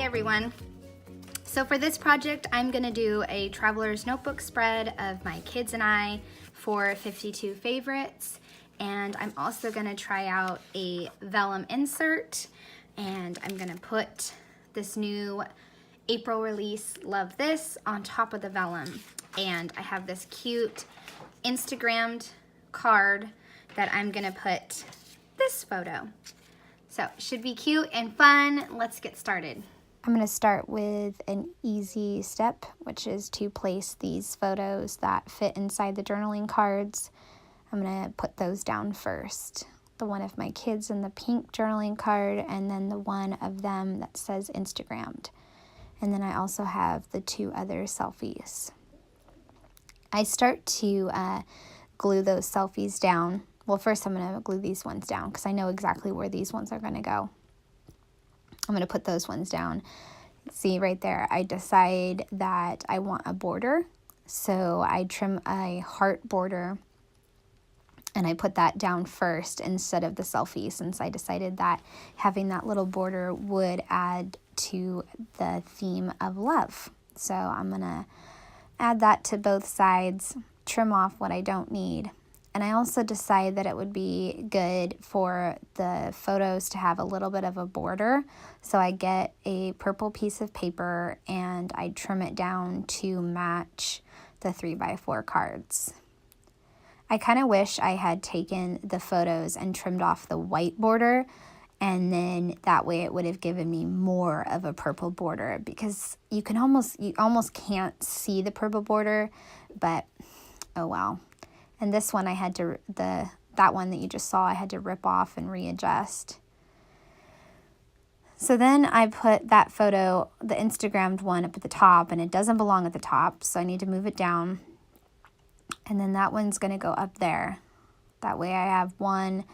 Hey everyone. So for this project, I'm gonna do a traveler's notebook spread of my kids and I for 52 favorites. And I'm also gonna try out a vellum insert, and I'm gonna put this new April release, Love This, on top of the vellum. And I have this cute Instagrammed card that I'm gonna put this photo. So it should be cute and fun. Let's get started. I'm going to start with an easy step, which is to place these photos that fit inside the journaling cards. I'm going to put those down first. The one of my kids in the pink journaling card, and then the one of them that says Instagrammed. And then I also have the two other selfies. I start to glue those selfies down. Well, first I'm going to glue these ones down because I know exactly where these ones are going to go. I'm going to put those ones down. See right there, I decide that I want a border. So I trim a heart border and I put that down first instead of the selfie, since I decided that having that little border would add to the theme of love. So I'm going to add that to both sides, trim off what I don't need. And I also decided that it would be good for the photos to have a little bit of a border. So I get a purple piece of paper and I trim it down to match the 3x4 cards. I kind of wish I had taken the photos and trimmed off the white border, and then that way it would have given me more of a purple border, because you almost can't see the purple border, but oh well. And this one I had to, that one that you just saw, I had to rip off and readjust. So then I put that photo, the Instagrammed one, up at the top, and it doesn't belong at the top, so I need to move it down. And then that one's gonna go up there. That way I have one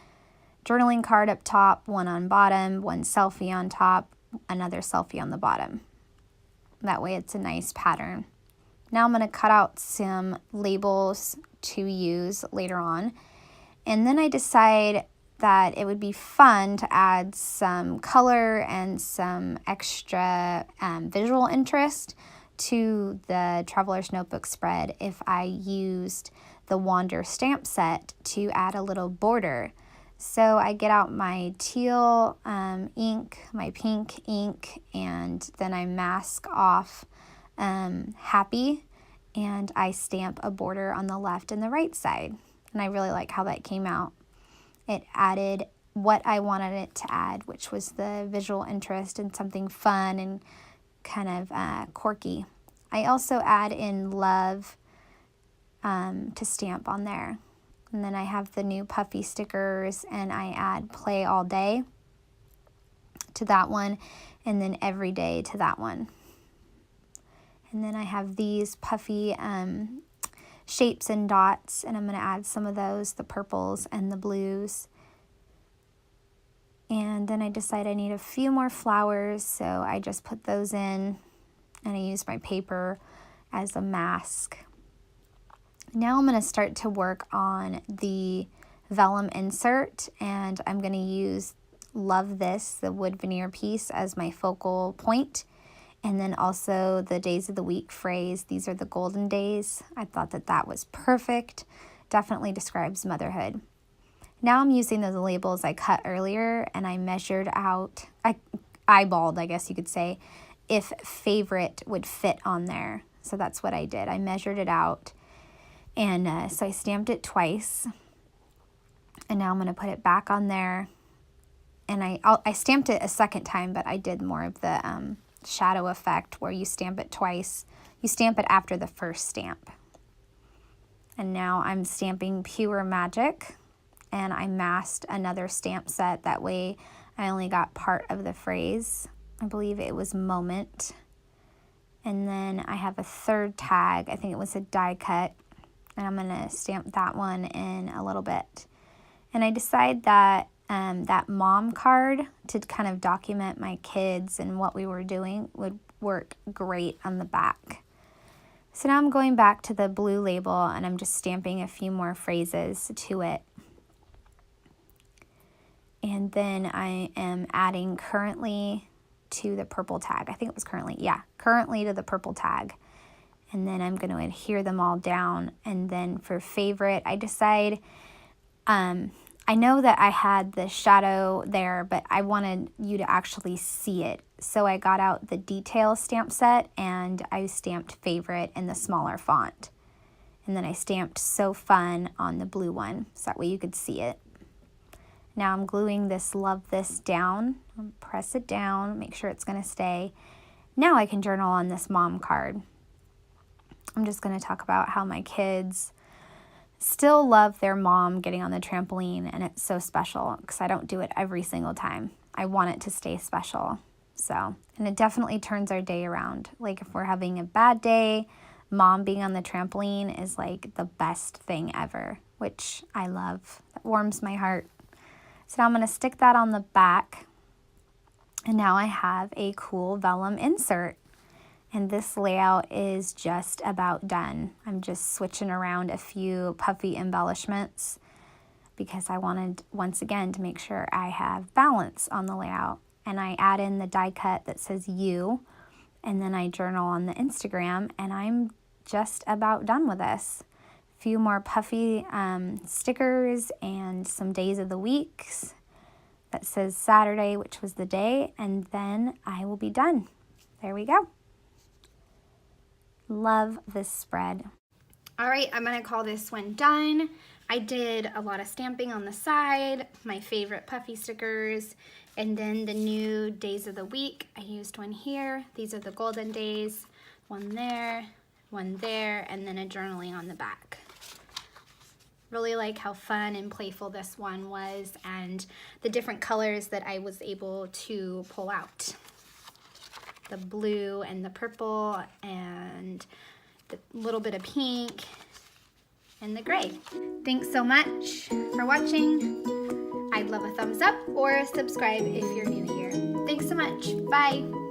journaling card up top, one on bottom, one selfie on top, another selfie on the bottom. That way it's a nice pattern. Now I'm gonna cut out some labels to use later on. And then I decide that it would be fun to add some color and some extra visual interest to the Traveler's Notebook spread if I used the Wander stamp set to add a little border. So I get out my teal ink, my pink ink, and then I mask off happy, and I stamp a border on the left and the right side. And I really like how that came out. It added what I wanted it to add, which was the visual interest and something fun and kind of quirky. I also add in love to stamp on there. And then I have the new puffy stickers, and I add play all day to that one, and then every day to that one. And then I have these puffy shapes and dots, and I'm going to add some of those, the purples and the blues. And then I decide I need a few more flowers, so I just put those in, and I use my paper as a mask. Now I'm going to start to work on the vellum insert, and I'm going to use Love This, the wood veneer piece, as my focal point. And then also the days of the week phrase, these are the golden days. I thought that that was perfect. Definitely describes motherhood. Now I'm using those labels I cut earlier, and I measured out, I eyeballed, I guess you could say, if favorite would fit on there. So that's what I did. I measured it out, and so I stamped it twice. And now I'm going to put it back on there. And I stamped it a second time, but I did more of the shadow effect where you stamp it twice. You stamp it after the first stamp. And now I'm stamping Pure Magic, and I masked another stamp set. That way I only got part of the phrase. I believe it was moment. And then I have a third tag. I think it was a die cut, and I'm going to stamp that one in a little bit. And I decide that that mom card to kind of document my kids and what we were doing would work great on the back. So now I'm going back to the blue label, and I'm just stamping a few more phrases to it. And then I am adding currently to the purple tag. I think it was currently to the purple tag. And then I'm going to adhere them all down. And then for favorite, I decide, I know that I had the shadow there, but I wanted you to actually see it. So I got out the detail stamp set and I stamped favorite in the smaller font. And then I stamped So Fun on the blue one, so that way you could see it. Now I'm gluing this Love This down. I'll press it down, make sure it's going to stay. Now I can journal on this mom card. I'm just going to talk about how my kids still love their mom getting on the trampoline, and it's so special because I don't do it every single time. I want it to stay special. So, and it definitely turns our day around. Like if we're having a bad day, mom being on the trampoline is like the best thing ever, which I love. That warms my heart. So now I'm going to stick that on the back. And now I have a cool vellum insert. And this layout is just about done. I'm just switching around a few puffy embellishments because I wanted, once again, to make sure I have balance on the layout. And I add in the die cut that says you, and then I journal on the Instagram, and I'm just about done with this. A few more puffy stickers and some days of the weeks that says Saturday, which was the day, and then I will be done. There we go. Love this spread. All right, I'm gonna call this one done. I did a lot of stamping on the side, my favorite puffy stickers, and then the new days of the week. I used one here. These are the golden days. One there, and then a journaling on the back. Really like how fun and playful this one was and the different colors that I was able to pull out. The blue and the purple and the little bit of pink and the gray. Thanks so much for watching. I'd love a thumbs up or subscribe if you're new here. Thanks so much. Bye.